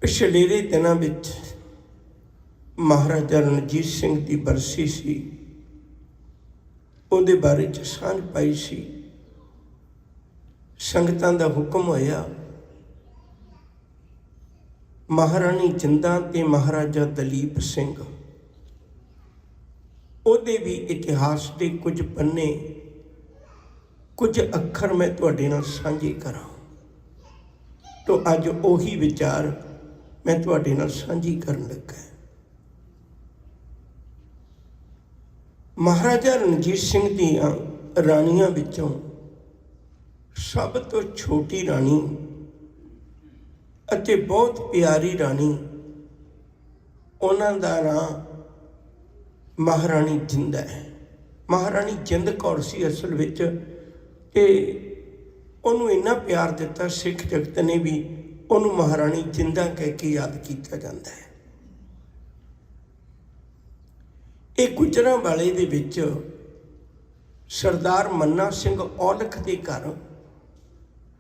पिछलेरे दिनों में महाराजा रणजीत सिंह की बरसी सी, उहदे बारे च सांझ पाई सी। संगतां दा हुक्म होया महाराणी जिंदा ते महाराजा दलीप सिंह उहदे भी इतिहास के कुछ पन्ने कुछ अखर मैं तुहाडे नाल सांझे करा। तो अज उही विचार मैं तुहाडे नाल सांझी करन लगा। महाराजा रणजीत सिंह दीआं राणियां विचों सब तो छोटी राणी अते बहुत प्यारी राणी, उन्हां दा नां महाराणी जिंद है। महाराणी जिंद कौर सी असल विच, ते उन्होंने इन्ना प्यार दिता सिख जगत ने भी उन्होंने महाराणी जिंदा कह के याद किया जाता है। ये गुजरांवाले दे विच सरदार मन्ना सिंह औलख के घर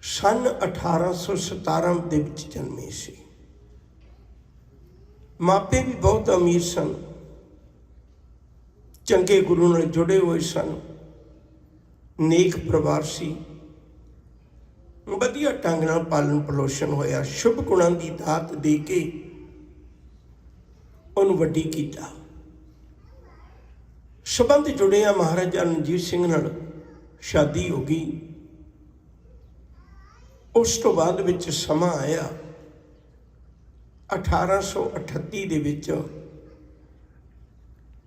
सन 1817 दे विच जन्मे सी। मापे भी बहुत अमीर सन, चंगे गुरु नाल जुड़े हुए सन, नेक परिवार सी, वधिया ढंग नाल पालन पोषण होया, शुभ गुणां की दात दे के उन्होंने वड्डी कीता। संबंध जुड़े आ महाराजा रणजीत सिंह नाल शादी हो गई। उस तो बाद विच समा आया 1838 दे विच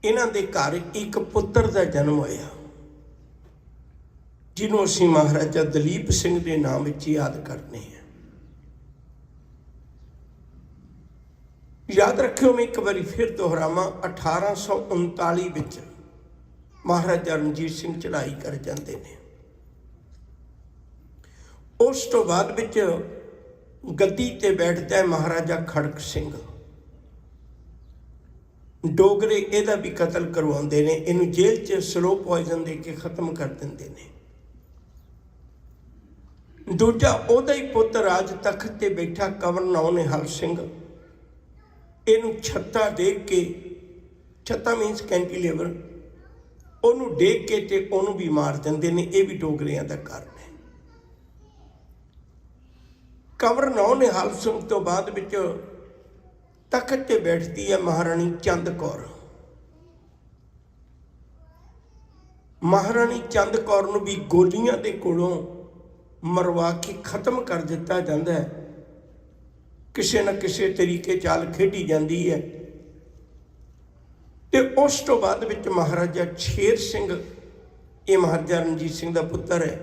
इन्हां दे घर एक पुत्र का जन्म होया, जिन्हों असीं महाराजा दलीप सिंह के नाम विच याद करने हैं। याद रखियो, मैं एक बार फिर दोहरावां, 1839 विच महाराजा रणजीत सिंह चढ़ाई कर जाते हैं। उस तो बाद विच गद्दी ते बैठता है महाराजा खड़क सिंह। डोगरे इहदा भी कतल करवाते हैं, इनू जेल च स्लो पॉइजन दे के खत्म कर देंगे ने। दूजा उहदा ही पुत्र राज तख्त ते बैठा कंवर नाउ निहाल सिंह, इनू छत्ता देख के, छत्ता मीनस कैंटीलेवर, उन्होंने डेग के ते उन्होंने भी मार देंगे ने। यह भी डोगरियां का कारण है। कंवर नाउ निहाल सिंह तो बाद विच तख्त ते बैठती है महाराणी चंद कौर। महाराणी चंद कौर नूं भी गोलियां दे कोलों मरवा के खत्म कर दिता जाता है। किसी न किसी तरीके चाल खेडी जाती है। ते उस तो बाद विच महाराजा शेर सिंह, ये महाराजा रणजीत सिंह का पुत्र है,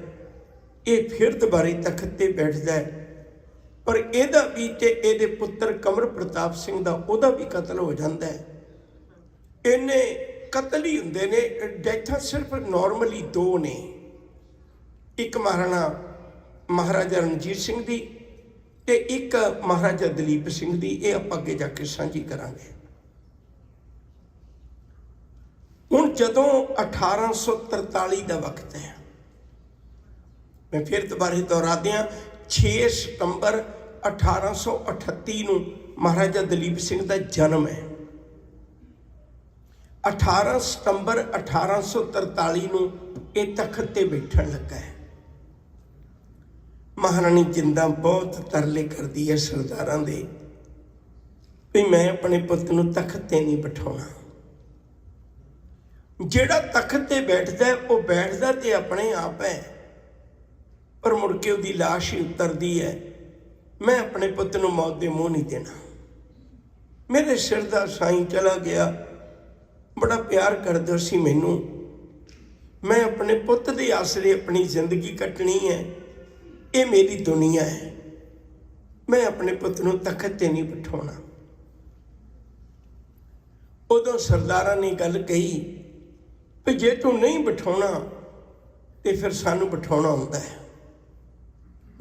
ये फिर दोबारे तख्त ते बैठता है। पर ਇਹਦਾ भी ते ਇਹਦੇ पुत्र कंवर प्रताप सिंह का ਉਹਦਾ भी कतल हो जाता है। इन्ने कतल ही होंदे ने, डैथां सिर्फ नॉर्मली दो ने, एक महाराजा रणजीत सिंह की ते एक महाराजा दलीप सिंह की। ये आप अगे जाके साझी करांगे। हुण जदों 1843 का वक्त है, मैं फिर दोबारे दोहरा दियां, 6 सितंबर 1838 नूं महाराजा दलीप सिंह का जन्म है। 18 सितंबर 1843 नूं ये तख्त ते बैठन लगा है। महाराणी जिंदा बहुत तरले करती है सरदारां दे भी मैं अपने पुत नूं तख्त ते नहीं बिठाउणा। जिहड़ा तख्त ते बैठदा है वो बैठदा ते अपने आप है, पर मुड़ के उसकी लाश ही उतरती है। मैं अपने पुत नूं मौत दे मुँह नहीं देना। मेरे सिर दा साईं चला गया, बड़ा प्यार करदा सी मैनू, मैं अपने पुत दे आसरे अपनी जिंदगी कटनी है, ये मेरी दुनिया है, मैं अपने पुत नूं तख्त ते नहीं बिठाउणा। उदों सरदारां ने गल कही भी जे तू नहीं बिठाउणा तो फिर सानू बिठाउणा आउंदा है।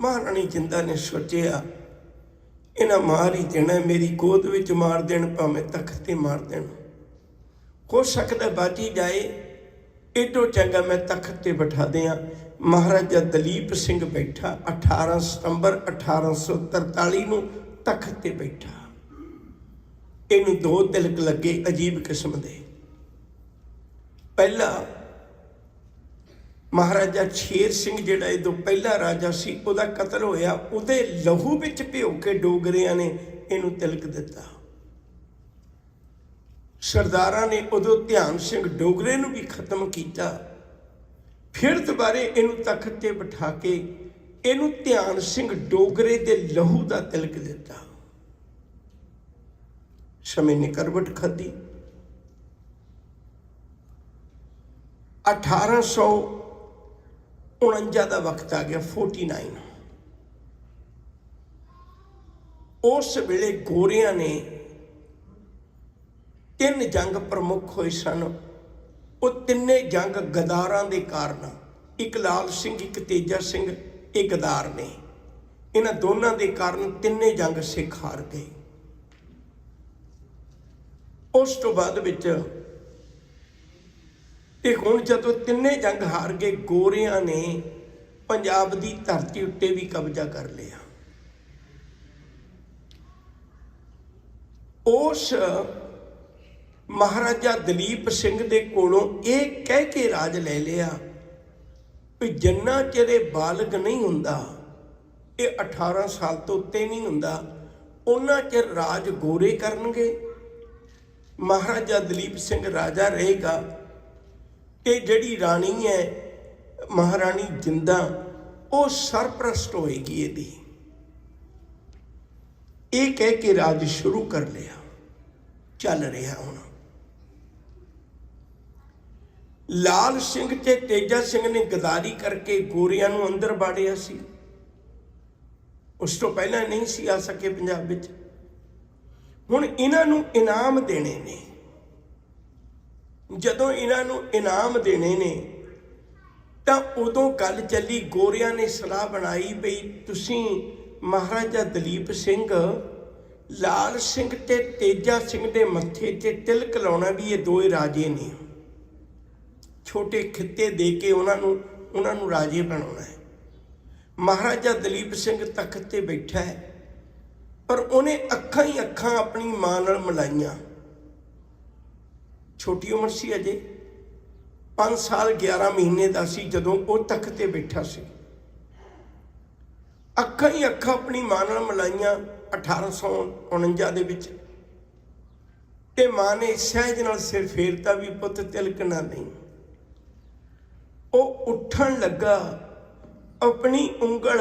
महाराणी जिंदा ने सोचिया इन्हां मार ही देना, मेरी गोद विच मार देण, भावें तख्त ते मार देण, हो सकदा बाजी जाए, एडो चंगा मैं तख्त ते बिठा दियां। महाराजा दलीप सिंह बैठा 18 सितंबर 1843 नूं तख्त ते बैठा। इनू 2 तिलक लगे अजीब किस्म दे। पहला महाराजा शेर सिंह जिहड़ा इदों पहला राजा सी, उहदा कतल होया, उहदे लहू विच भिओ के डोगरियां ने इनू तिलक दिता। सरदारां ने उदों ध्यान सिंह डोगरे नूं भी खत्म किया। फिर दोबारे इनू तख्त ते बिठा के इनू ध्यान सिंह डोगरे दे लहू दा तिलक दिता। समय ने करवट खाधी। 1849 का वक्त आ गया, 49। उस वेले गोरियां ने 3 जंग प्रमुख होए सन। वो तिन्ने जंग गदारां दे कारण, एक लाल सिंह एक तेजा सिंह, ये गदार ने। इन्हां दोनों के कारण तिन्ने जंग सिख हार गए। उस तो बाद विच ते हुण जदों तिन्ने जंग हार गए, गोरियां ने पंजाब की धरती उत्ते भी कब्जा कर लिया। उस महाराजा दलीप सिंह दे कोलों ये कह के राज ले लिया भी जिन्ना चिर बालग नहीं हुंदा, ये 18 साल तो उत्ते नहीं हुंदा, उन्ना चिर राज गोरे करनगे। महाराजा दलीप सिंह राजा रहेगा ते जिहड़ी राणी है महाराणी जिंदा, वो सरप्रस्त होएगी। इहदी ये कह के राज शुरू कर लिया। चल रहा हुण लाल सिंह ते तेजा सिंह ने गदारी करके गोरियां नूं अंदर बाड़िया सी। उस तो पहला नहीं सी आ सके पंजाब विच। हुण इन्हां नूं इनाम देने ने। जदों इन्हां नूं इनाम देने ने तां उदों गल चली। गोरियां ने सलाह बनाई बई तुसीं महाराजा दलीप सिंह लाल सिंह ते तेजा सिंह दे मत्थे ते तिलक लाउणा भी। ये दोए राजे ने, छोटे खित्ते दे के उन्होंने राजे बनाना है। महाराजा दलीप सिंह तख्त ते बैठा है, पर उन्हें अखां ही अखां अपनी मां नाल मिलाइयां। छोटी उम्र सी, अजे 5 साल 11 महीने का सी जदों वो तख्त ते बैठा सी। अखां ही अखां अपनी मां नाल मिलाइयां 1849 दे विच। ते मां ने सहज नाल सिर फेरता भी पुत तिलकना नहीं। वो उठन लगा, अपनी उंगल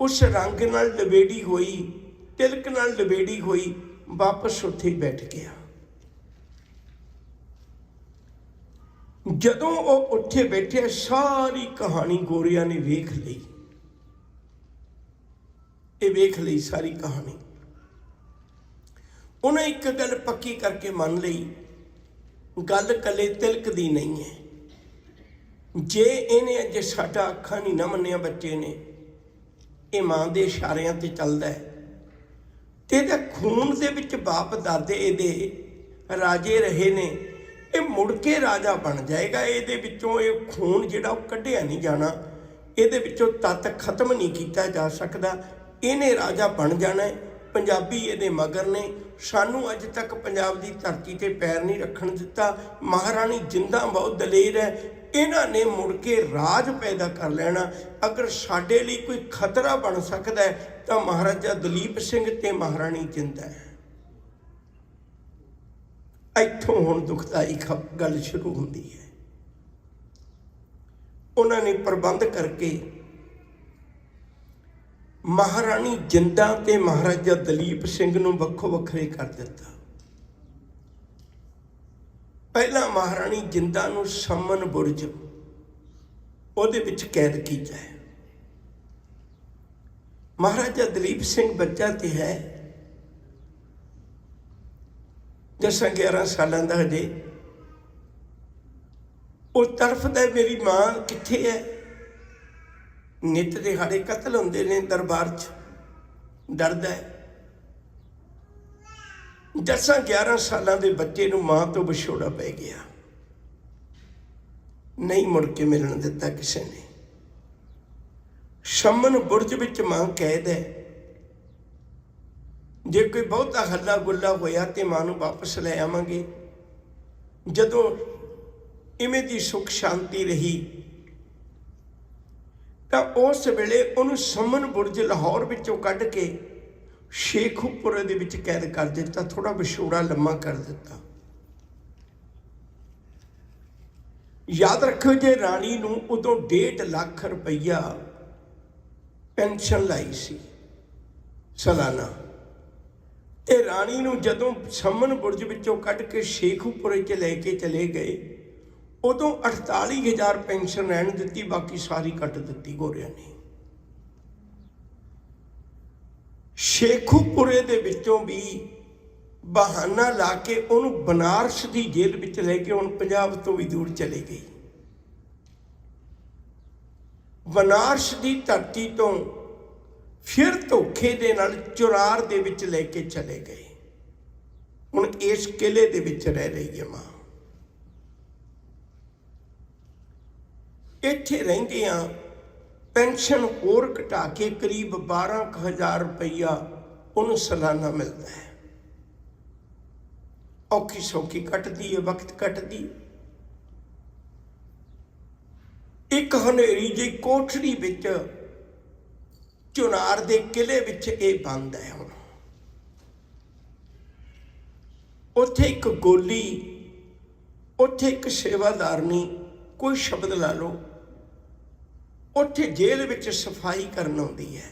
उस रंग नाल लबेड़ी हुई, तिलक नाल लबेड़ी हुई, वापस उत्थे ही बैठ गया। जदों वो उत्थे बैठे, सारी कहानी गोरियां ने वेख ली। ये वेख ली सारी कहानी। उन्हें एक गल पक्की करके मन ली, गल कले तिलक दी नहीं है। जे इन्हें अज साडा अखा नहीं ना मन्निया बच्चे ने, ये मां दे इशारियां ते चलदा है, ते इहदा खून दे विच बाप दादे इहदे राजे रहे ने, ये मुड़ के राजा बन जाएगा। इहदे विचों ये खून जिहड़ा वो कढिया नहीं जाना, इहदे विचों तत्त खत्म नहीं किया जा सकदा। इहने राजा बन जाना है। पंजाबी इहदे मगर ने, सानू अज तक पंजाब की धरती ते पैर नहीं रखण दिता। महाराणी जिंदा बहुत दलेर है, इन्हां ने मुड़ के राज पैदा कर लेना। अगर साडे लई कोई खतरा बन सकता है तो महाराजा दलीप सिंह ते महाराणी जिंदा है। इत्थों हुण दुखदाई गल शुरू हुंदी है। उन्होंने प्रबंध करके महाराणी जिंदा ते महाराजा दलीप सिंह नूं वक्खो वखरे कर दिता। पहला महाराणी जिंदा नूं समन बुरज उहदे विच कैद किया है। महाराजा दलीप सिंह बच्चा तो है 10-11 सालों का हजे। वो तड़फदा मेरी मां कित्थे है। नित दिहाड़े कतल होंदे ने दरबार च, डरदा है। 10-11 सालों के बच्चे नूं मां तो विछोड़ा पै गया, नहीं मुड़ के मिलन दिता किसी ने। समन बुरज विच मां कैद है। जे कोई बहुता हल्ला गुल्ला होया तो मां नूं वापस लै आवांगे। जदों इवें दी सुख शांति रही तो उस वेले उन्होंने समन बुरज लाहौर विचों कढ़ के शेखूपुरे दे विच कैद कर दिता, थोड़ा विछोड़ा लम्मा कर दिता। याद रखो जे राणी नूं उदों 1.5 लाख रुपया पेंशन लाई सी सालाना, ते राणी नूं जदों समन बुरज विचों कढ़ के शेखूपुरे च लैके चले गए उदों 48,000 पेंशन रहन दित्ती, बाकी सारी कट दित्ती गोरियां ने। शेखूपुरे दे विचों भी बहाना ला के उन्होंने बनारस की जेल विच लेके हुण पंजाब तो भी दूर चले गई। बनारस की धरती तो फिर धोखे दे नाल चुरार दे विच लेके चले गए। हुण इस किले दे विच रह रही है मां। इत्थे रहिंदियां पेंशन होर घटा के करीब 12,000 रुपया उन्हें सालाना मिलता है। औखी सौखी कटदी है, वक्त कटदी। एक हनेरी जी कोठड़ी विच चुनार दे किले विच ये बंद है। हुण उत्थे एक गोली, उत्थे एक सेवादारनी, कोई शब्द ला लो। उत्थे जेल विच सफाई करन आउंदी है।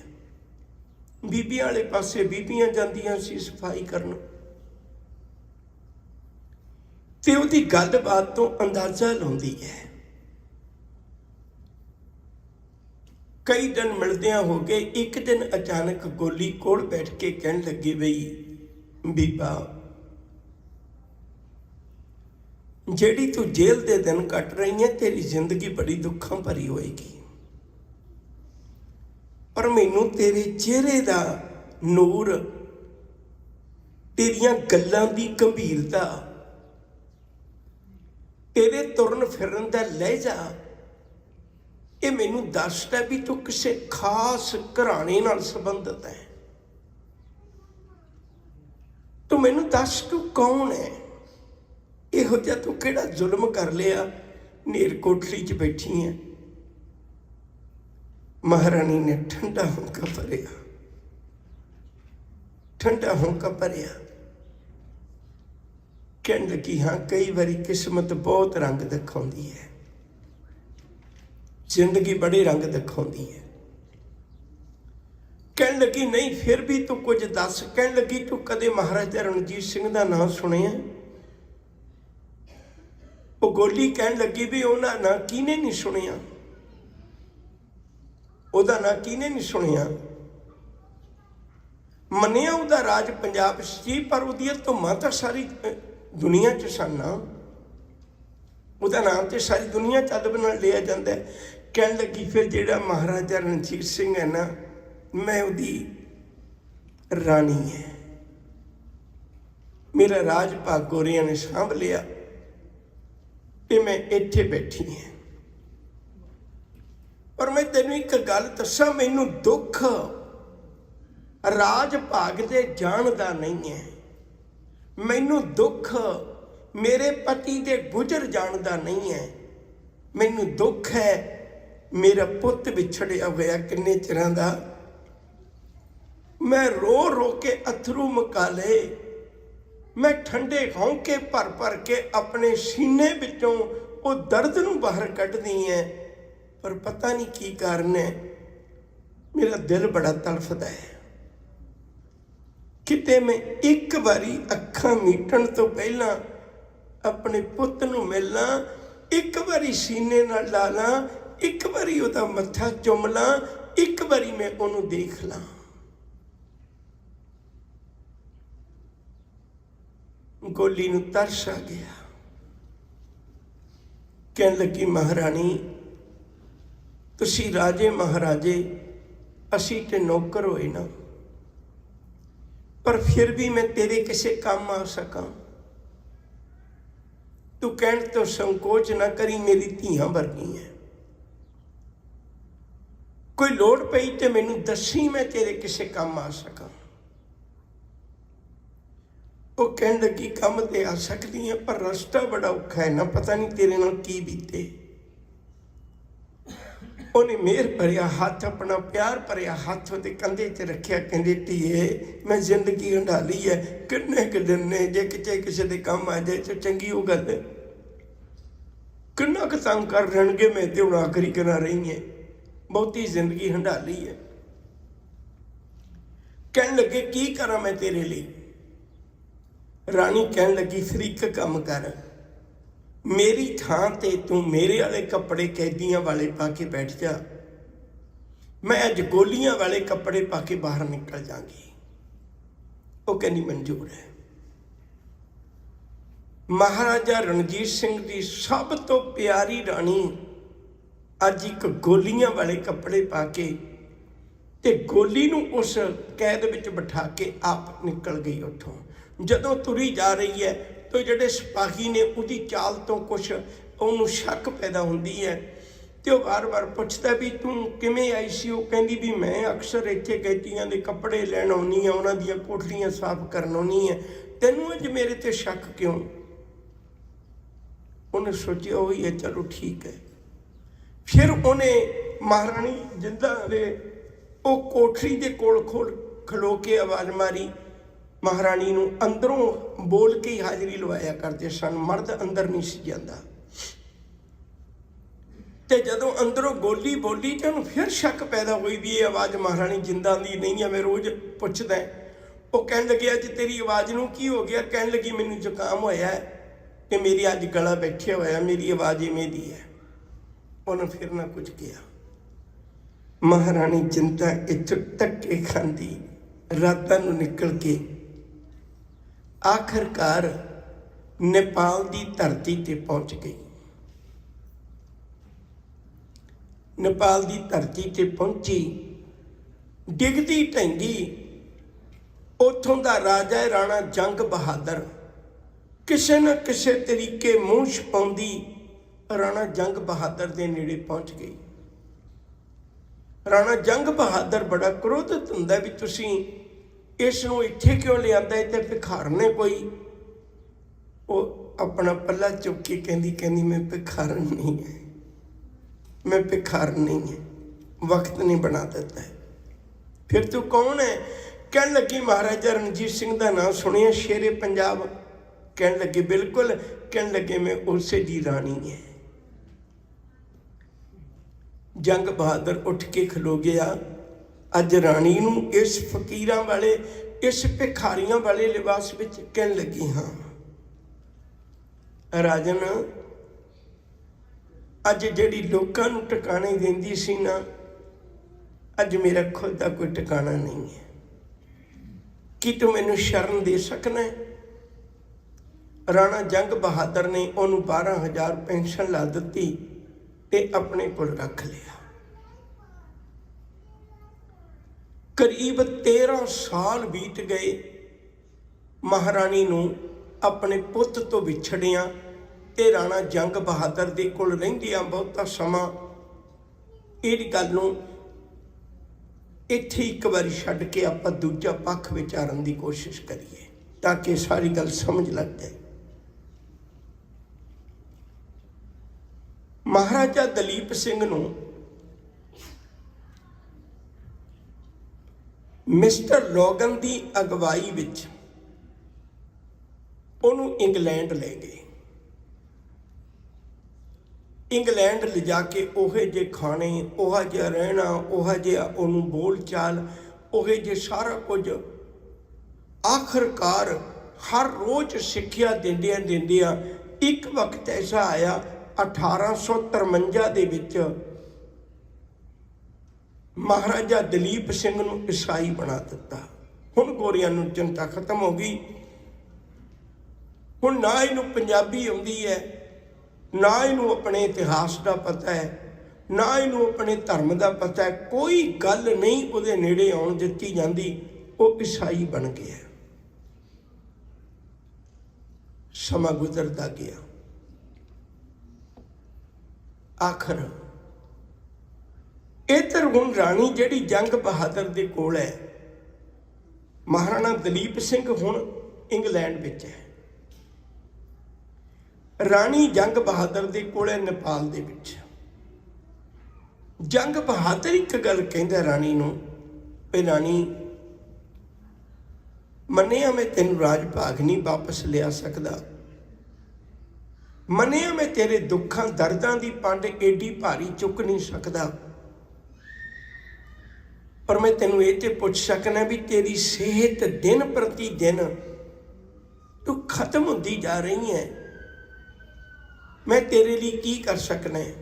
बीबियां वाले पासे बीबियां जांदियां सी सफाई करन, ते उहदी गलबात तो अंदाजा लाउंदी है। कई दिन मिलदियां हो गए। एक दिन अचानक गोली कोल बैठ के कहन लगी, बई बीबा जेड़ी तू जेल दे दिन कट रही है तेरी जिंदगी बड़ी दुखों भरी होएगी, पर मैनू तेरे चेहरे दा नूर, तेरियां गल्लां दी गंभीरता, तेरे तुरन फिरन दा लहजा, ये मैनू दसदा भी तू किसी खास घराने नाल संबंधित है। तू मैनू दस तू कौन है? इहो जिहा तू किहड़ा जुल्म कर लिया, नेर कोठरी च बैठी है। महारानी ने ठंडा होंका भरिया, ठंडा होंका भरिया, कहन लगी, हाँ कई बारी किस्मत बहुत रंग दिखाउंदी है, जिंदगी बड़े रंग दिखाउंदी है। कहन लगी, नहीं फिर भी तू कुछ दस। कहन लगी, तू कदे महाराजा रणजीत सिंह का नाम सुनिया? वो गोली कहन लगी भी उन्हां ना किने नहीं सुनिया, ਉਹਦਾ ਨਾਂ ਕਿਹਨੇ नहीं सुनिया? ਮੰਨਿਆ ਉਹਦਾ ਰਾਜ ਪੰਜਾਬ ਸੀ, ਪਰ ਉਹਦੀਆਂ ਧੁੰਮਾਂ ਤਾਂ ਸਾਰੀ ਦੁਨੀਆ 'ਚ ਸਨ ਨਾ। ਉਹਦਾ ਨਾਮ ਤੇ ਸਾਰੀ ਦੁਨੀਆ 'ਚ ਅਦਬ ਨਾਲ ਲਿਆ ਜਾਂਦਾ ਹੈ। ਕਹਿਣ ਲੱਗੀ, ਫਿਰ ਜਿਹੜਾ ਮਹਾਰਾਜਾ ਰਣਜੀਤ ਸਿੰਘ ਹੈ ਨਾ, ਮੈਂ ਉਹਦੀ ਰਾਣੀ ਹੈ। ਮੇਰਾ ਰਾਜ ਭਾਗ ਗੋਰੀਆਂ ਨੇ ਸਾਂਭ ਲਿਆ ਤੇ ਮੈਂ ਇੱਥੇ ਬੈਠੀ ਹਾਂ। पर मैं तेन एक गल दसा, मैनू दुख राज भाग दे जान दा नहीं है, मैनू दुख मेरे पति दे गुजर जान दा नहीं है। मैनू दुख है मेरा पुत विछड़िया होया किन्ने चिरां दा। मैं रो रो के अथरू मुका ले, मैं ठंडे हौंके भर भर के अपने सीने विचों वो दर्द नूं बाहर कढ़दी है, पर पता नहीं की कारण है, मेरा दिल बड़ा तड़फदा है। किते मैं एक बारी अखां मीटण तो पहला अपने पुत नूं मिलना, एक बारी सीने नाल ला ला, एक बारी उहदा मत्था चुम ला, एक बारी मैं उहनूं देख ला। गोली नूं तरस आ गया। कहन लगी, महारानी तुसी राजे महाराजे, असी ते नौकर होए ना, पर फिर भी मैं तेरे किसे काम आ सका। तू कहण तो संकोच ना करी, मेरी धीआं वर्गी है। कोई लोड़ पई ते मैनू दसी, मैं तेरे किसे काम आ सका। वो कहने लगी काम ते आ सकती है पर रास्ता बड़ा औखा है ना, पता नहीं तेरे नाल की बीते। उन्हें मेहर भरिया हाथ, अपना प्यार भरिया हाथ वो कंधे च रखिया, कहते धीए मैं जिंदगी हंडाली है, किन्ने क दिन ने, जे किते किसी के काम आ जाए तो चंगी वो गल है, किन्ना क तंग कर रहे मैं तो हूँ आखिरी करा रही है, बहुती जिंदगी हंडाली है। कहन लगे की करा मैं तेरे लिए। रानी कहन लगी फिर एक काम कर, मेरी थां ते तू मेरे वाले कपड़े कैदियां वाले पा के बैठ जा, मैं अज गोलियां वाले कपड़े पा के बाहर निकल जाऊंगी। वो कहनी मंजूर है। महाराजा रणजीत सिंह की सब तो प्यारी रानी अज एक गोलियां वाले कपड़े पा के ते गोली नूं उस कैद विच बिठा के आप निकल गई उठों। जदों तुरी जा रही है तो जिहड़े सिपाही ने उहदी चाल तो कुछ उहनूं शक पैदा हुंदी है, तो बार बार पुछदा भी तू किवें आई सी। वो कहंदी भी मैं अक्सर इत्थे कैदियां दे कपड़े लैण आउंदी हां, उहनां दीयां कोठलियां साफ करन आउंदी हां, तैनूं अज मेरे ते शक क्यों। उन्हें सोचिया वही है, चलो ठीक है। फिर उन्हें महारानी जिंदा दे वो कोठरी दे कोल खलो के आवाज़ मारी। महारानी नूं अंदरों बोल के ही हाज़री लवाया करते सन, मर्द अंदर नहीं सी जांदा। ते जदों अंदरों गोली बोली तो उन्हें फिर शक पैदा हुई भी ये आवाज़ महारानी जिंदा दी नहीं है। मैं रोज़ पुछदा वो कहन लगे अज तेरी आवाज़ नूं की हो गया। कहन लगी मैनूं जुकाम होया है कि मेरी अज गला बैठिया होया, मेरी आवाज़ इवें दी है। उन्हें फिर ना कुछ किया। महारानी जिंदा इत्थों धक्के खांदी रातां नूं निकल के आखिरकार नेपाल की धरती ते पहुंच गई। नेपाल की धरती ते पहुंची, डिगदी ढैंदी उथों दा राजा है राणा जंग बहादुर किसी न किसी तरीके मूँह छपाउंदी राणा जंग बहादुर के नेड़े पहुंच गई। राणा जंग बहादुर बड़ा क्रोधित हुंदा भी तुसीं इसनूं इत्थे क्यों लिआंदा है, ते भिखारन ने कोई। वो अपना पल्ला चुक के कहंदी मैं भिखारन नहीं है, मैं भिखारन नहीं है, वक्त नहीं बना देता है। फिर तू कौन है। कहन लगी महाराजा रणजीत सिंह का नाम सुनिया, शेरे पंजाब। कहन लगे बिल्कुल। कहन लगे मैं उसे दी रानी है। जंग बहादुर उठ के खलो गया। अज रानी नूं इस फकीरां वाले इस भिखारियां वाले लिबास विच कहन लगी हाँ राजन, अज जिहड़ी लोकां नूं टिकाणे देंदी सी ना, अज मेरा खुद का कोई टिकाणा नहीं है। कि तू मैनूं शरण दे सकना है। राणा जंग बहादुर ने उन्होंने 12,000 पेंशन ला दी ते अपने कोल रख लिया। करीब 13 साल बीत गए महारानी नूं अपने पुत तो विछड़िया ते राणा जंग बहादुर दे कोल रहिंदियां बहुता समा इस गल नूं इत्थे एक बारी छड्ड के आपां दूजा पक्ष विचारन की कोशिश करिए ताकि सारी गल समझ लग जाए। महाराजा दलीप सिंह नूं मिस्टर लॉगन की अगवाई विच उन्होंने इंग्लैंड ले गए। इंग्लैंड ले जाके ओहे जे खाने, ओहा जिहा रहना, ओहा जिहा उन्होंने बोल चाल, ओहे जे सारा कुछ आखिरकार हर रोज़ सिक्ख्या देंदियां देंदियां एक वक्त ऐसा आया 1853 दे विच महाराजा दलीप सिंह नूं ईसाई बना दिता। हुण गोरियां नूं चिंता खत्म हो गई। हुण ना इनू पंजाबी आउंदी है, ना इनू अपने इतिहास का पता है, ना इनू अपने धर्म का पता है। कोई गल नहीं उहदे नेड़े आउण दित्ती जांदी। वो ईसाई बन गया। समा गुजरता गया। आखिर इधर हुण राणी जिहड़ी जंग बहादुर दे कोल है, महाराणा दलीप सिंह हुण ਇੰਗਲੈਂਡ ਵਿੱਚ ਹੈ। ਰਾਣੀ ਜੰਗ ਬਹਾਦਰ ਦੇ ਕੋਲ ਹੈ ਨੇਪਾਲ ਦੇ ਵਿੱਚ। ਜੰਗ ਬਹਾਦਰ ਇੱਕ ਗੱਲ ਕਹਿੰਦਾ ਰਾਣੀ ਨੂੰ, ਵੀ ਰਾਣੀ ਮੰਨਿਆ ਮੈਂ ਤੈਨੂੰ ਰਾਜ ਭਾਗ ਨਹੀਂ ਵਾਪਸ ਲਿਆ ਸਕਦਾ, ਮੰਨਿਆ ਮੈਂ ਤੇਰੇ ਦੁੱਖਾਂ ਦਰਦਾਂ ਦੀ ਪੰਡ ਏਡੀ ਭਾਰੀ ਚੁੱਕ ਨਹੀਂ ਸਕਦਾ, ਪਰ ਮੈਂ ਤੈਨੂੰ ਇਹ ਤੇ ਪੁੱਛ ਸਕਣਾ ਵੀ ਤੇਰੀ ਸਿਹਤ ਦਿਨ ਪ੍ਰਤੀ ਦਿਨ ਤੂੰ ਖਤਮ ਹੁੰਦੀ ਜਾ ਰਹੀ ਹੈ, ਮੈਂ ਤੇਰੇ ਲਈ ਕੀ ਕਰ ਸਕਣਾ ਹੈ।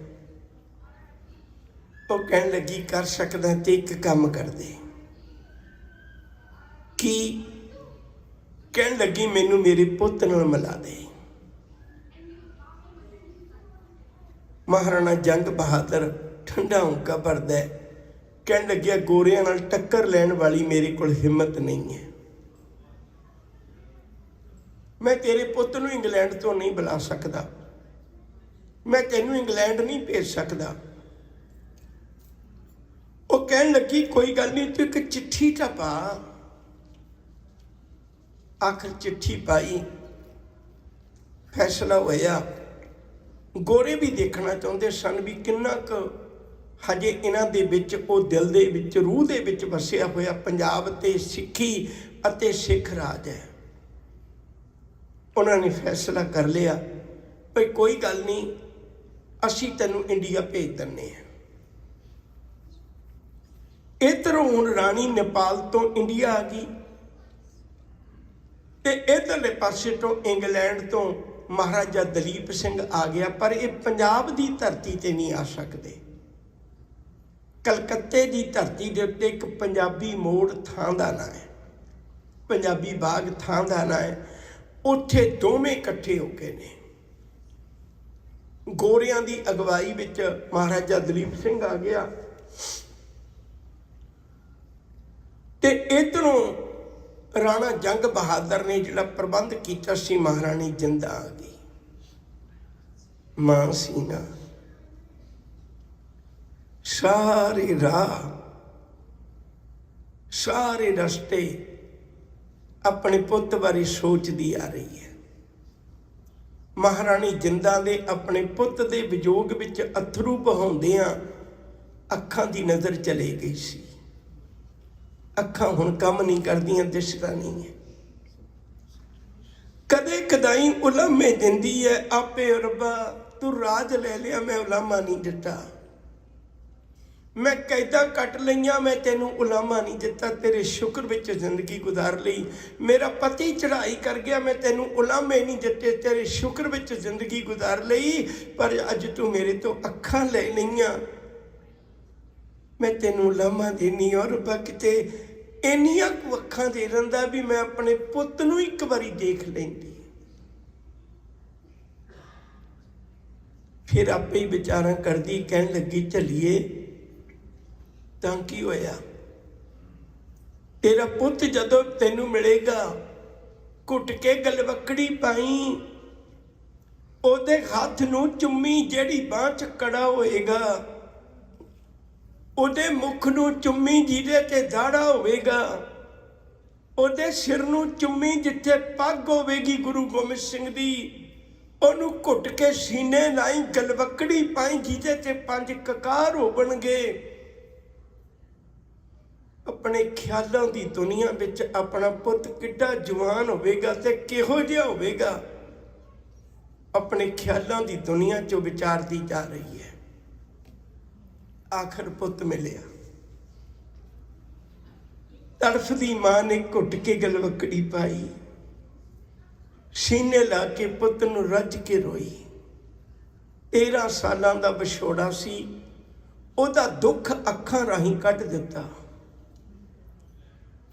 ਉਹ ਕਹਿਣ ਲੱਗੀ ਕਰ ਸਕਦਾ ਤੇ ਇੱਕ ਕੰਮ ਕਰ ਦੇ। ਕੀ? ਕਹਿਣ ਲੱਗੀ ਮੈਨੂੰ ਮੇਰੇ ਪੁੱਤ ਨਾਲ ਮਿਲਾ ਦੇ। ਮਹਾਰਾਣਾ ਜੰਗ ਬਹਾਦਰ ਠੰਡਾ ਹੁੰਕਾ ਭਰਦਾ, ਕਹਿਣ ਲੱਗਿਆ ਗੋਰਿਆਂ ਨਾਲ ਟੱਕਰ ਲੈਣ ਵਾਲੀ ਮੇਰੇ ਕੋਲ ਹਿੰਮਤ ਨਹੀਂ ਹੈ, ਮੈਂ ਤੇਰੇ ਪੁੱਤ ਨੂੰ ਇੰਗਲੈਂਡ ਤੋਂ ਨਹੀਂ ਬੁਲਾ ਸਕਦਾ, ਮੈਂ ਤੈਨੂੰ ਇੰਗਲੈਂਡ ਨਹੀਂ ਭੇਜ ਸਕਦਾ। ਉਹ ਕਹਿਣ ਲੱਗੀ ਕੋਈ ਗੱਲ ਨਹੀਂ, ਤੂੰ ਇੱਕ ਚਿੱਠੀ ਤਾਂ ਪਾ। ਆਖਰ ਚਿੱਠੀ ਪਾਈ, ਫੈਸਲਾ ਹੋਇਆ। ਗੋਰੇ ਵੀ ਦੇਖਣਾ ਚਾਹੁੰਦੇ ਸਨ ਵੀ ਕਿੰਨਾ ਕੁ ਹਜੇ ਇਹਨਾਂ ਦੇ ਵਿੱਚ ਉਹ ਦਿਲ ਦੇ ਵਿੱਚ ਰੂਹ ਦੇ ਵਿੱਚ ਵਸਿਆ ਹੋਇਆ ਪੰਜਾਬ ਤੇ ਸਿੱਖੀ ਅਤੇ ਸਿੱਖ ਰਾਜ ਹੈ। ਉਹਨਾਂ ਨੇ ਫੈਸਲਾ ਕਰ ਲਿਆ ਭਈ ਕੋਈ ਗੱਲ ਨਹੀਂ, ਅਸੀਂ ਤੈਨੂੰ ਇੰਡੀਆ ਭੇਜ ਦਿੰਦੇ ਹਾਂ। ਇੱਧਰੋਂ ਹੁਣ ਰਾਣੀ ਨੇਪਾਲ ਤੋਂ ਇੰਡੀਆ ਆ ਗਈ ਤੇ ਇੱਧਰਲੇ ਪਾਸੇ ਤੋਂ ਇੰਗਲੈਂਡ ਤੋਂ ਮਹਾਰਾਜਾ ਦਲੀਪ ਸਿੰਘ ਆ ਗਿਆ, ਪਰ ਇਹ ਪੰਜਾਬ ਦੀ ਧਰਤੀ ਤੇ ਨਹੀਂ ਆ ਸਕਦੇ। ਕਲਕੱਤੇ ਦੀ ਧਰਤੀ ਦੇ ਉੱਤੇ ਇੱਕ ਪੰਜਾਬੀ ਮੋੜ ਥਾਂ ਦਾ ਨਾਂ ਹੈ, ਪੰਜਾਬੀ ਬਾਗ ਥਾਂ ਦਾ ਨਾਂ ਹੈ, ਉੱਥੇ ਦੋਵੇਂ ਇਕੱਠੇ ਹੋ ਕੇ ਨੇ। ਗੋਰਿਆਂ ਦੀ ਅਗਵਾਈ ਵਿੱਚ ਮਹਾਰਾਜਾ ਦਲੀਪ ਸਿੰਘ ਆ ਗਿਆ ਤੇ ਇੱਧਰੋਂ ਰਾਣਾ ਜੰਗ ਬਹਾਦਰ ਨੇ ਜਿਹੜਾ ਪ੍ਰਬੰਧ ਕੀਤਾ ਸੀ, ਮਹਾਰਾਣੀ ਜਿੰਦਾ ਆ ਗਈ। ਮਾਂ ਸੀ ਨਾ, ਸਾਰੇ ਰਾਹ ਸਾਰੇ ਰਸਤੇ ਆਪਣੇ ਪੁੱਤ ਬਾਰੇ ਸੋਚਦੀ ਆ ਰਹੀ ਹੈ। ਮਹਾਰਾਣੀ ਜਿੰਦਾ ਦੇ ਆਪਣੇ ਪੁੱਤ ਦੇ ਵਿਜੋਗ ਵਿੱਚ ਅਥਰੂ ਬਹਾਉਂਦਿਆਂ ਅੱਖਾਂ ਦੀ ਨਜ਼ਰ ਚਲੀ ਗਈ ਸੀ। ਅੱਖਾਂ ਹੁਣ ਕੰਮ ਨਹੀਂ ਕਰਦੀਆਂ, ਦਿਸਦਾ ਨਹੀਂ ਹੈ। ਕਦੇ ਕਦਾਈ ਉਲਾਮੇ ਦਿੰਦੀ ਹੈ, ਆਪੇ ਰੱਬਾ ਤੂੰ ਰਾਜ ਲੈ ਲਿਆ, ਮੈਂ ਉਲਾਮਾ ਨਹੀਂ ਦਿੱਤਾ, ਮੈਂ ਕੈਦਾਂ ਕੱਟ ਲਈਆਂ, ਮੈਂ ਤੈਨੂੰ ਉਲਾਮਾ ਨਹੀਂ ਦਿੱਤਾ, ਤੇਰੇ ਸ਼ੁਕਰ ਵਿੱਚ ਜ਼ਿੰਦਗੀ ਗੁਜ਼ਾਰ ਲਈ। ਮੇਰਾ ਪਤੀ ਚੜ੍ਹਾਈ ਕਰ ਗਿਆ, ਮੈਂ ਤੈਨੂੰ ਉਲਾਮੇ ਨਹੀਂ ਦਿੱਤੇ, ਤੇਰੇ ਸ਼ੁਕਰ ਵਿੱਚ ਜ਼ਿੰਦਗੀ ਗੁਜ਼ਾਰ ਲਈ, ਪਰ ਅੱਜ ਤੂੰ ਮੇਰੇ ਤੋਂ ਅੱਖਾਂ ਲੈ ਲਈਆਂ, ਮੈਂ ਤੈਨੂੰ ਉਲਾਮਾ ਦੇਣੀ। ਔਰ ਰੱਬਾ ਕਿਤੇ ਇੰਨੀਆਂ ਕੁ ਅੱਖਾਂ ਦੇ ਰਹਿੰਦਾ ਵੀ ਮੈਂ ਆਪਣੇ ਪੁੱਤ ਨੂੰ ਇੱਕ ਵਾਰੀ ਦੇਖ ਲੈਂਦੀ। ਫਿਰ ਆਪੇ ਹੀ ਵਿਚਾਰਾਂ ਕਰਦੀ, ਕਹਿਣ ਲੱਗੀ ਝੱਲੀਏ ਤਾਂ ਕੀ ਹੋਇਆ, ਤੇਰਾ ਪੁੱਤ ਜਦੋਂ ਤੈਨੂੰ ਮਿਲੇਗਾ ਘੁੱਟ ਕੇ ਗਲਵੱਕੜੀ ਪਾਈ, ਉਹਦੇ ਹੱਥ ਨੂੰ ਚੁੰਮੀ, ਜਿਹੜੀ ਬਾਂਹ 'ਚ ਕੜਾ ਹੋਏਗਾ ਉਹਦੇ ਮੁਖ ਨੂੰ ਚੁੰਮੀ, ਜਿਹਦੇ ਤੇ ਦਾੜਾ ਹੋਵੇਗਾ, ਉਹਦੇ ਸਿਰ ਨੂੰ ਚੁੰਮੀ, ਜਿੱਥੇ ਪੱਗ ਹੋਵੇਗੀ ਗੁਰੂ ਗੋਬਿੰਦ ਸਿੰਘ ਦੀ, ਉਹਨੂੰ ਘੁੱਟ ਕੇ ਸੀਨੇ ਲਾਈ, ਗਲਵੱਕੜੀ ਪਾਈ, ਜਿਹਦੇ ਤੇ 5 ਕਕਾਰ ਹੋਣਗੇ। ਆਪਣੇ ਖਿਆਲਾਂ ਦੀ ਦੁਨੀਆ ਵਿੱਚ ਆਪਣਾ ਪੁੱਤ ਕਿੱਡਾ ਜਵਾਨ ਹੋਵੇਗਾ ਤੇ ਕਿਹੋ ਜਿਹਾ ਹੋਵੇਗਾ, ਆਪਣੇ ਖਿਆਲਾਂ ਦੀ ਦੁਨੀਆ 'ਚੋਂ ਵਿਚਾਰਦੀ ਜਾ ਰਹੀ ਹੈ। ਆਖਰ ਪੁੱਤ ਮਿਲਿਆ। ਤੜਫਦੀ ਮਾਂ ਨੇ ਘੁੱਟ ਕੇ ਗਲਵੱਕੜੀ ਪਾਈ, ਸੀਨੇ ਲਾ ਕੇ ਪੁੱਤ ਨੂੰ ਰੱਜ ਕੇ ਰੋਈ। 13 ਸਾਲਾਂ ਦਾ ਵਿਛੋੜਾ ਸੀ, ਉਹਦਾ ਦੁੱਖ ਅੱਖਾਂ ਰਾਹੀਂ ਕੱਢ ਦਿੱਤਾ।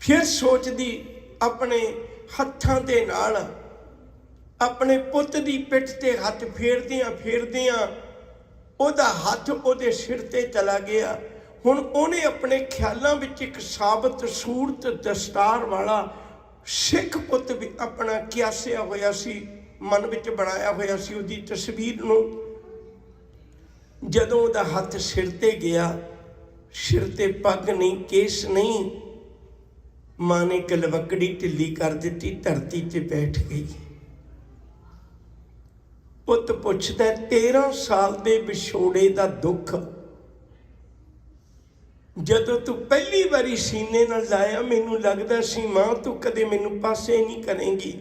ਫਿਰ ਸੋਚਦੀ, ਆਪਣੇ ਹੱਥਾਂ ਦੇ ਨਾਲ ਆਪਣੇ ਪੁੱਤ ਦੀ ਪਿੱਠ ਤੇ ਹੱਥ ਫੇਰਦਿਆਂ ਫੇਰਦਿਆਂ ਉਹਦਾ ਹੱਥ ਉਹਦੇ ਸਿਰ ਤੇ ਚਲਾ ਗਿਆ। ਹੁਣ ਉਹਨੇ ਆਪਣੇ ਖਿਆਲਾਂ ਵਿੱਚ ਇੱਕ ਸਾਬਤ ਸੂਰਤ ਦਸਤਾਰ ਵਾਲਾ ਸਿੱਖ ਪੁੱਤ ਵੀ ਆਪਣਾ ਕਿਆਸਿਆ ਹੋਇਆ ਸੀ, ਮਨ ਵਿੱਚ ਬਣਾਇਆ ਹੋਇਆ ਸੀ ਉਹਦੀ ਤਸਵੀਰ ਨੂੰ। ਜਦੋਂ ਉਹਦਾ ਹੱਥ ਸਿਰ ਤੇ ਗਿਆ, ਸਿਰ ਤੇ ਪੱਗ ਨਹੀਂ, ਕੇਸ ਨਹੀਂ, मां ने गलवकड़ी ढिली कर दी, धरती 'ते बैठ गई। पुत पुछदा 13 साल के विछोड़े का दुख जदों तू पहली बारी सीने नाल लाया, मैनू लगदा सी मां तू कदे मैनू पासे नहीं करेंगी,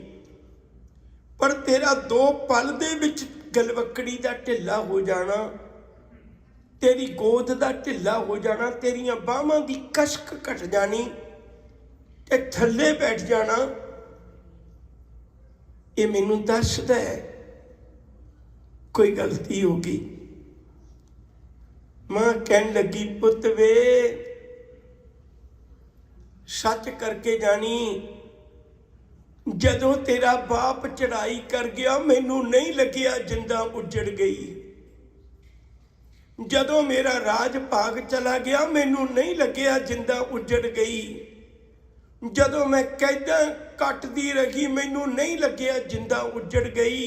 पर तेरा 2 पल दे विच गलवकड़ी का ढिला हो जाना, तेरी गोद का ढिला हो जाना, तेरियां बाहां की कसक घट जानी ते थल्ले बैठ जाना। ये मैनू दसदा है कोई गलती हो गई। मां कहन लगी पुत वे सच करके जानी, जदों तेरा बाप चढ़ाई कर गया मैनू नहीं लगिया जिंदा उजड़ गई, जदों मेरा राज भाग चला गया मैनू नहीं लगिया जिंदा उजड़ गई, जदों मैं कैदा कटदी रही मैनू नहीं लगिया जिंदा उजड़ गई,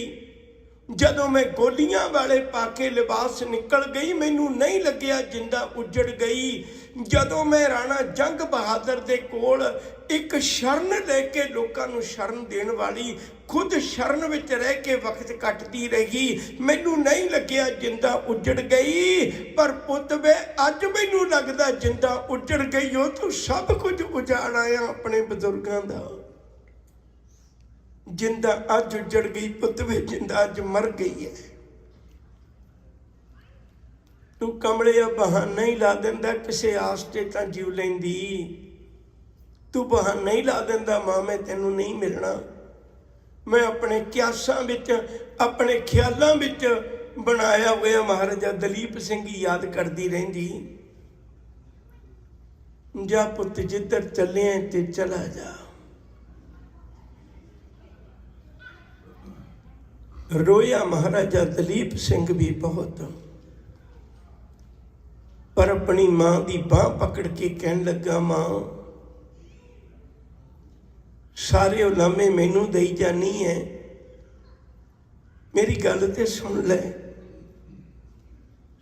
जदों मैं गोलियां वाले पाके लिबास निकल गई मैनू नहीं लगिया जिंदा उजड़ गई, जदों मैं राणा जंग बहादुर दे कोल एक शरण लेके लोगों को शरण देने वाली खुद शरण विच रह के वक्त कटती रही मैनू नहीं लगिया जिंदा उजड़ गई। पर पुत वे अज मैनू लगदा जिंदा उजड़ गई हो, तू सब कुछ उजाड़ आया अपने बजुर्गों का, जिंदा अज उजड़ गई पुत वे जिंदा अज मर गई है। तू कमले बहाना ही ला दिंदा किसी आस ते तां जीव लैंदी, तू बहाना ही ला दिंदा मां मैं तैनू नहीं मिलना। मैं अपने क्यासां विच अपने ख्यालों विच बनाया हुआ महाराजा दलीप सिंह याद करती रहिंदी, जा पुत जिधर चले ते चला जा। रोया महाराजा दलीप सिंह भी बहुत, पर अपनी मां की बांह पकड़ के कहन लगा मां सारे उलामे मैनू दई जानी है, मेरी गल ते सुन ले,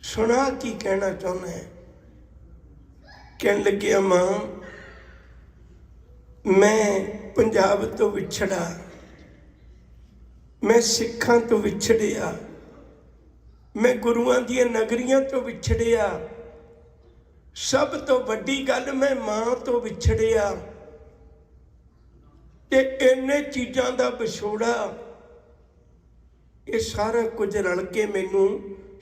सुना की कहना चाहना है। कहन लगे मां मैं पंजाब तो विछड़ा, मैं सिखां तो विछड़िया, मैं गुरुआं दी नगरियां तो विछड़िया, सब तो वड्डी गल मैं मां तो विछड़िया, ते इन्ने चीज़ां दा विछोड़ा ये सारा कुछ रल के मैनू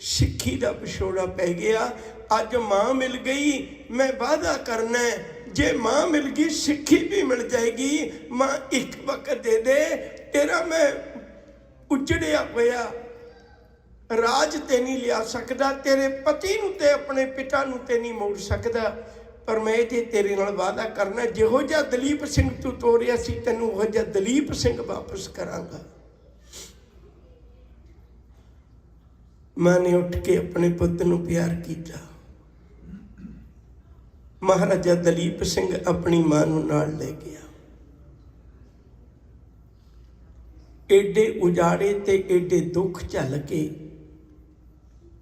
सिक्खी दा विछोड़ा पै गया। अज मां मिल गई, मैं वादा करना है जे मां मिल गई सिक्खी भी मिल जाएगी। मां एक वक्त दे दे, तेरा मैं उजड़िया होया राज ते नहीं लिया सकदा, तेरे पति नूं ते अपने पिता नूं ते नहीं मोड़ सकदा, पर मैं ये तेरे नाल वादा करना जिहो जिहा दलीप सिंह तू तोरिया सी तैनूं उहो जिहा दलीप सिंह वापस करांगा। मां ने उठ के अपने पुत नूं प्यार किया। महाराजा दलीप सिंह अपनी मां नूं नाल ले गया। एडे उजाड़े ते एडे दुख झल के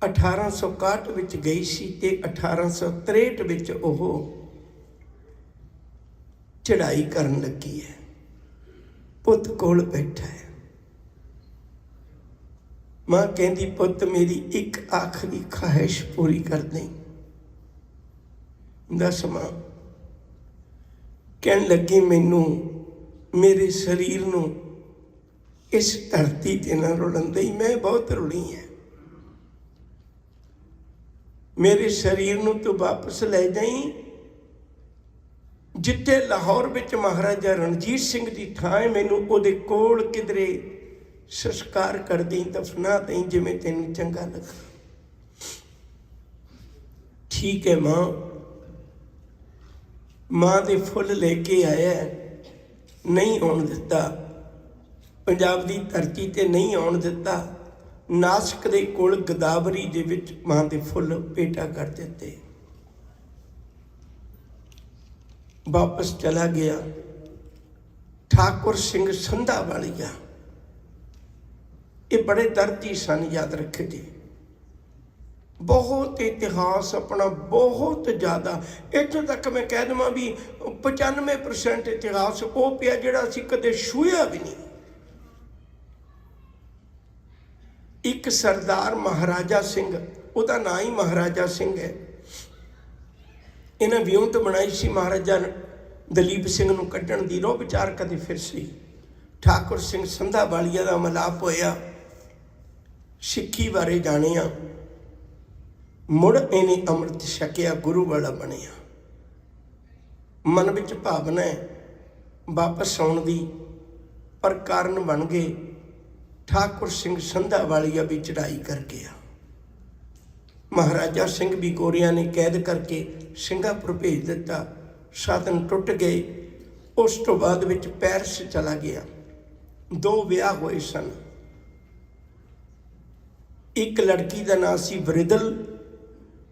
1861 विच गई सी ते 1863 विच ओह चढ़ाई करन लगी है। पुत कोल बैठा है। मां कहती पुत मेरी एक आखिरी ख्वाहिश पूरी कर दें। दस मां। कहन लगी मैनू मेरे शरीर नूं इस धरती ते ना रुलन दई, मैं बहुत रुली है। मेरे शरीर नूं तू वापस ले जाई, जिथे लाहौर विच महाराजा रणजीत सिंह की थां है, मैनू उहदे कोल किधरे संस्कार कर दी, दफना दी, जिवें तैनूं चंगा लगा। ठीक है मां। मां दे फुल लेके आया, नहीं आउण दिता, पंजाब की धरती ते नहीं आउण दिता। नासिक दे कोल गदावरी दे विच मां दे फुल पेटा कर दिते। वापस चला गया। ठाकुर सिंह संधा वालिया, ये बड़े दर्दी सन, याद रख जी। बहुत इतिहास अपना बहुत ज़्यादा, इत्थों तक मैं कह देवां भी 95% इतिहास वो पिया जिहड़ा असीं कदे छूया भी नहीं। एक सरदार महाराजा सिंह, ਉਹਦਾ ਨਾਂ ही महाराजा सिंह है, इन्हें विਉਂਤ बनाई सी महाराजा दलीप सिंह ਨੂੰ ਕੱਢਣ ਦੀ। ਰੋ ਵਿਚਾਰ ਕਦੇ ਫਿਰ ਸੀ ठाकुर सिंह संधा वालिया ਦਾ ਮਿਲਾਪ ਹੋਇਆ, सिक्खी बारे जानिया, मुड़ इन्हें अमृत छकिया, गुरु वाला बनिया। मन विच भावना है वापस आउण दी, पर कारण बन गए ठाकुर सिंह संधा वालिया भी चढ़ाई कर गया। महाराजा सिंह भी गोरिया ने कैद करके सिंगापुर भेज दिता। साधन टुट गए। उस तो बाद विच पैरिस चला गया। 2 विआह होए सन। एक लड़की का नाम सी वरिदल,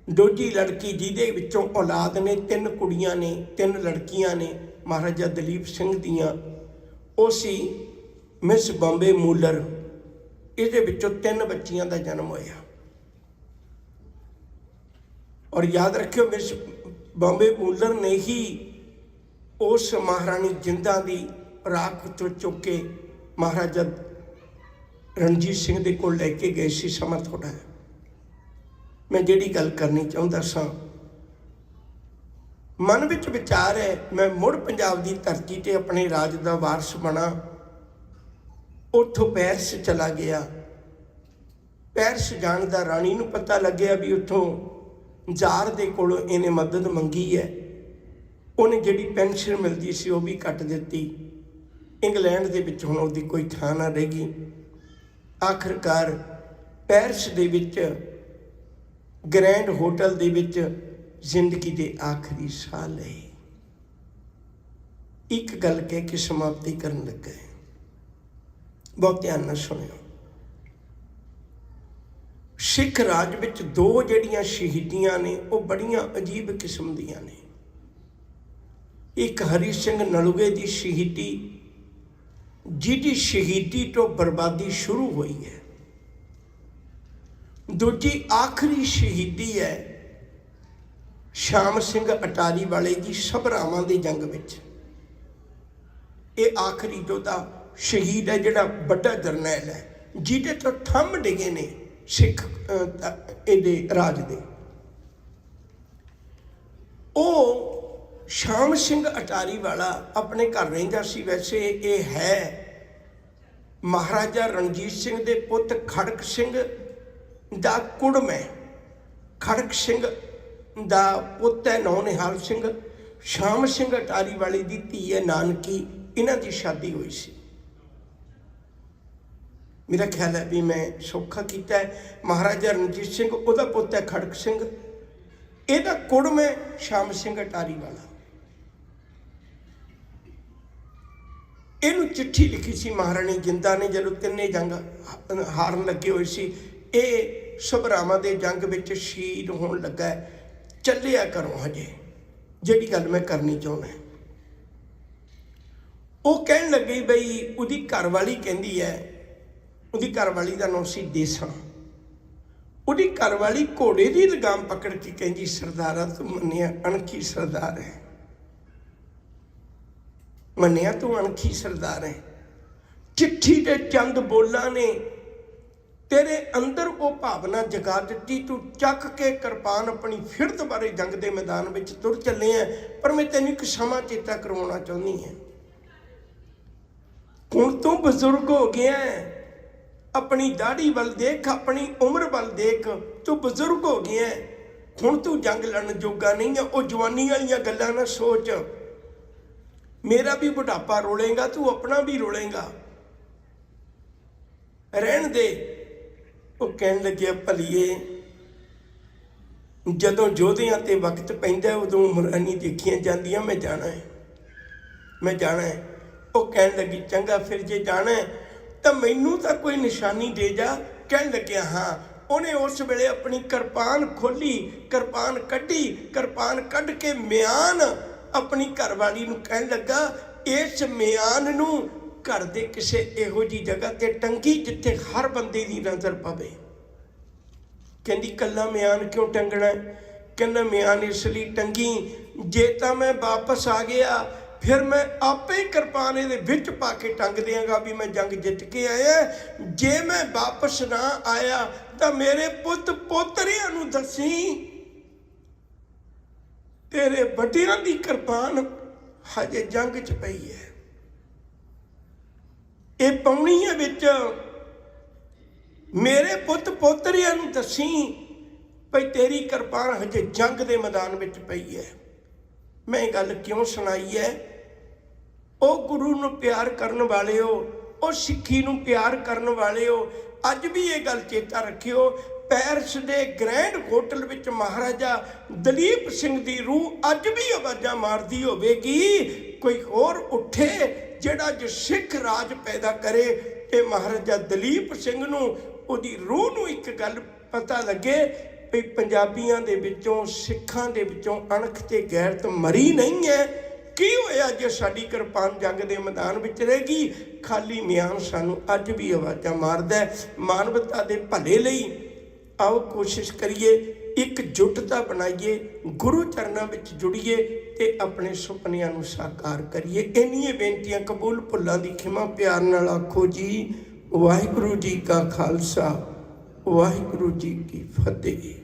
दूजी लड़की जिहदे विचों औलाद ने 3 कुड़ियां ने, 3 लड़कियां ने महाराजा दलीप सिंह दियां, वो सी मिस बॉम्बे मूलर। इहदे विचों 3 बच्चियां का जन्म होया। और याद रखियो मिस बॉम्बे मूलर ने ही उस महारानी जिंदा की राख तो चुक के महाराजा रणजीत सिंह दे कोल लैके गए सी। समा थोड़ा है, मैं जिहड़ी गल करनी चाहुंदा सां, मन विच विचार है मैं मुड़ पंजाब की धरती ते अपने राज का वारस बना। उत्थों पैरिस चला गया। पैरिस जाण दा राणी नूं पता लग्या भी उत्थों जार दे कोलों इन्हें मदद मंगी है। उन्हें जिहड़ी पेंशन मिलती सी वो भी कट दिती। इंग्लैंड दे विच हुण उहदी कोई थां ना रहेगी। आखिरकार पैरिस दे विच ग्रैंड होटल दे विच जिंदगी के आखिरी साह लए। एक गल कह के समाप्ति करन लगा। बहुत ध्यान नाल सुनियो। सिख राज विच 2 जिहड़ियां शहीदियां ने वो बड़ियां अजीब किस्म दियां ने। एक हरी सिंह नलूए की शहीदी, जिहदी शहीदी तो बर्बादी शुरू हुई है। दूजी आखिरी शहीदी है श्याम सिंह अटारी वाले की सबरावां दी जंग विच। ये आखिरी जोधा शहीद है जिहड़ा बड़ा जरनैल है, जिहदे तो थंम डिगे ने सिख इहदे राज दे। ओ श्याम सिंह अटारी वाला अपने घर रहिंदा सी। वैसे ये है महाराजा रणजीत सिंह दे पुत खड़क सिंह दा कुड़म है। खड़क सिंह दा पुत है नौनिहाल सिंह। श्याम सिंह अटारी वाले दी धी है नानकी। इन्हां दी शादी हुई सी। मेरा ख्याल है भी मैं सौखा किया है। महाराजा रणजीत सिंह उहदा पुत है खड़क सिंह, इहदा कुड़म है श्याम सिंह अटारी वाला। इनू चिट्ठी लिखी सी महारानी जिंदा ने जदों 3 जंग हारन लगे हुए सी। ये सबरावां दे जंग विच शहीद होण लगा है। ਚੱਲਿਆ करो हजे जिहड़ी गल मैं करनी चाहुंदा। वो कहण लगी बई उहदी घरवाली कहंदी है, उहदी घरवाली दा नाम सी देसा। उहदी घरवाली घोड़े की लगाम पकड़ के कहंदी सरदारा तू मन्निया अणखी सरदार है, मन्निया तू अणखी सरदार है। चिट्ठी दे चंद बोलां ने तेरे अंदर वो भावना जगा दी। तू चक के किरपान अपनी फिर दोबारे जंग के मैदान में तुर चले हैं। पर मैं तेन एक समा चेता करवाना चाहनी है। हुण तू बजुर्ग हो गया है, अपनी दाढ़ी वाल देख, अपनी उम्र वाल देख, तू बजुर्ग हो गया है। हुण तू जंग लड़न जोगा नहीं है। वो जवानी वाली गल्लां ना सोच। मेरा भी बुढ़ापा रोलेगा, तू अपना भी रोलेगा, रहन दे। वो कहन लगे भलीए जदों जोधियां ते वक्त पैंदा उदों उमरां नहीं देखियां जांदियां। मैं जाना है, मैं जाना है। वो कहन लगी चंगा फिर जे जाना है तो मैनू तो कोई निशानी दे जा। कहन लगे हाँ। उन्हें उस वेले अपनी किरपान खोली, किरपान कड्डी, किरपान कढ़ के म्यान अपनी घरवाली नूं कहन लगा इस म्यान नूं घर दे किसे इहो जी जगह ते टंगी जिथे हर बंदे दी नज़र पवे। ਕਹਿੰਦੀ ਕੱਲਾ ਮਿਆਨ ਕਿਉਂ ਟੰਗਣਾ? ਕਹਿੰਦਾ ਮਿਆਨ ਇਸ ਲਈ ਟੰਗੀ, ਜੇ ਤਾਂ ਮੈਂ ਵਾਪਸ ਆ ਗਿਆ ਫਿਰ ਮੈਂ ਆਪੇ ਹੀ ਕਿਰਪਾਨ ਇਹਦੇ ਵਿੱਚ ਪਾ ਕੇ ਟੰਗ ਦਿਆਂਗਾ ਵੀ ਮੈਂ ਜੰਗ ਜਿੱਤ ਕੇ ਆਇਆ। ਜੇ ਮੈਂ ਵਾਪਸ ਨਾ ਆਇਆ ਤਾਂ ਮੇਰੇ ਪੁੱਤ ਪੋਤਰਿਆਂ ਨੂੰ ਦੱਸੀ ਤੇਰੇ ਵੱਡਿਆਂ ਦੀ ਕਿਰਪਾਨ ਹਜੇ ਜੰਗ 'ਚ ਪਈ ਹੈ। ਇਹ ਪੌਣੀਆਂ ਵਿੱਚ ਮੇਰੇ ਪੁੱਤ ਪੋਤਰਿਆਂ ਨੂੰ ਦੱਸੀ ਭਈ ਤੇਰੀ ਕਿਰਪਾਨ ਹਜੇ ਜੰਗ ਦੇ ਮੈਦਾਨ ਵਿੱਚ ਪਈ ਹੈ। ਮੈਂ ਇਹ ਗੱਲ ਕਿਉਂ ਸੁਣਾਈ ਹੈ? ਉਹ ਗੁਰੂ ਨੂੰ ਪਿਆਰ ਕਰਨ ਵਾਲਿਓ, ਉਹ ਸਿੱਖੀ ਨੂੰ ਪਿਆਰ ਕਰਨ ਵਾਲਿਓ, ਅੱਜ ਵੀ ਇਹ ਗੱਲ ਚੇਤਾ ਰੱਖਿਓ। ਪੈਰਿਸ ਦੇ ਗ੍ਰੈਂਡ ਹੋਟਲ ਵਿੱਚ ਮਹਾਰਾਜਾ ਦਲੀਪ ਸਿੰਘ ਦੀ ਰੂਹ ਅੱਜ ਵੀ ਆਵਾਜ਼ਾਂ ਮਾਰਦੀ ਹੋਵੇਗੀ, ਕੋਈ ਹੋਰ ਉੱਠੇ ਜਿਹੜਾ ਜੋ ਸਿੱਖ ਰਾਜ ਪੈਦਾ ਕਰੇ। ਤੇ ਮਹਾਰਾਜਾ ਦਲੀਪ ਸਿੰਘ ਨੂੰ, ਉਹਦੀ ਰੂਹ ਨੂੰ ਇੱਕ ਗੱਲ ਪਤਾ ਲੱਗੇ ਵੀ ਪੰਜਾਬੀਆਂ ਦੇ ਵਿੱਚੋਂ, ਸਿੱਖਾਂ ਦੇ ਵਿੱਚੋਂ ਅਣਖ ਤੇ ਗੈਰਤ ਮਰੀ ਨਹੀਂ ਹੈ। ਕੀ ਹੋਇਆ ਜੇ ਸਾਡੀ ਕਿਰਪਾਨ ਜੰਗ ਦੇ ਮੈਦਾਨ ਵਿੱਚ ਰਹੇਗੀ? ਖਾਲੀ ਮਿਆਨ ਸਾਨੂੰ ਅੱਜ ਵੀ ਆਵਾਜ਼ਾਂ ਮਾਰਦਾ। ਮਾਨਵਤਾ ਦੇ ਭਲੇ ਲਈ ਆਓ ਕੋਸ਼ਿਸ਼ ਕਰੀਏ, ਇੱਕ ਜੁੱਟਤਾ ਬਣਾਈਏ, ਗੁਰੂ ਚਰਨਾਂ ਵਿੱਚ ਜੁੜੀਏ ਤੇ ਆਪਣੇ ਸੁਪਨਿਆਂ ਨੂੰ ਸਾਕਾਰ ਕਰੀਏ। ਇੰਨੀਆਂ ਬੇਨਤੀਆਂ ਕਬੂਲ, ਭੁੱਲਾਂ ਦੀ ਖਿਮਾ, ਪਿਆਰ ਨਾਲ ਆਖੋ ਜੀ ਵਾਹਿਗੁਰੂ ਜੀ ਕਾ ਖਾਲਸਾ, ਵਾਹਿਗੁਰੂ ਜੀ ਕੀ ਫਤਿਹ।